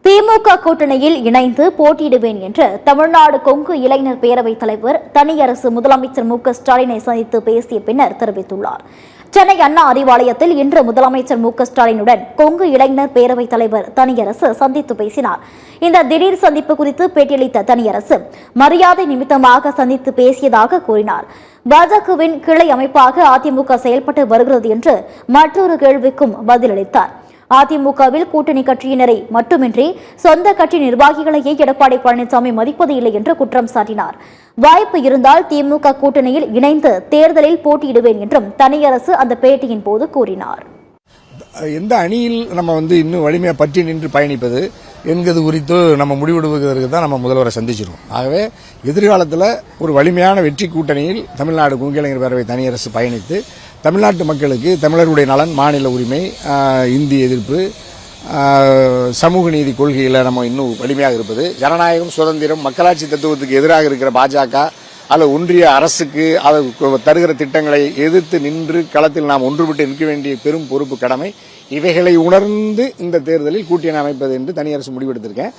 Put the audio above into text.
திமுக கூட்டணியில் இணைந்து போட்டியிடுவேன் என்று தமிழ்நாடு கொங்கு இளைஞர் பேரவைத் தலைவர் தனியரசு முதலமைச்சர் மு.க.ஸ்டாலினை சந்தித்து பேசிய பின்னர் தெரிவித்துள்ளார். சென்னை அண்ணா அறிவாலயத்தில் இன்று முதலமைச்சர் மு.க.ஸ்டாலினுடன் கொங்கு இளைஞர் பேரவைத் தலைவர் தனியரசு சந்தித்து பேசினார். இந்த திடீர் சந்திப்பு குறித்து பேட்டியளித்த தனியரசு மரியாதை நிமித்தமாக சந்தித்து பேசியதாக கூறினார். பாஜகவின் கிளை அமைப்பாக அதிமுக செயல்பட்டு வருகிறது என்று மற்றொரு கேள்விக்கும் பதிலளித்தார். அதிமுகவில் கூட்டணி கட்சியினரை மட்டுமின்றி சொந்த கட்சி நிர்வாகிகளையே எடப்பாடி பழனிசாமி மதிப்பது இல்லை என்று குற்றம் சாட்டினார். வாய்ப்பு இருந்தால் திமுக கூட்டணியில் இணைந்து தேர்தலில் போட்டியிடுவேன் என்றும் தனியரசு அந்த பேட்டியின் போது கூறினார். எந்த அணியில் நம்ம இன்னும் வலிமையா பற்றி நின்று பயணிப்பது என்கிறது குறித்து நம்ம முடிவெடுவதற்கு தான் நம்ம முதல்வரை சந்திச்சிருக்கோம். ஆகவே எதிர்காலத்தில் ஒரு வலிமையான வெற்றி கூட்டணியில் தமிழ்நாடு கொங்கு இளைஞர் பேரவை தனியரசு பயணித்து தமிழ்நாட்டு மக்களுக்கு தமிழருடைய நலன், மாநில உரிமை, இந்தி எதிர்ப்பு, சமூக நீதி கொள்கையில் நம்ம இன்னும் வலிமையாக இருப்பது, ஜனநாயகம், சுதந்திரம், மக்களாட்சி தத்துவத்துக்கு எதிராக இருக்கிற பாஜக அல்லது ஒன்றிய அரசுக்கு அது தருகிற திட்டங்களை எதிர்த்து நின்று களத்தில் நாம் ஒன்றுபட்டு நிற்க வேண்டிய பெரும் பொறுப்பு, கடமை, இவைகளை உணர்ந்து இந்த தேர்தலில் கூட்டணி அமைப்பது என்று தனியரசு முடிவெடுத்திருக்கேன்.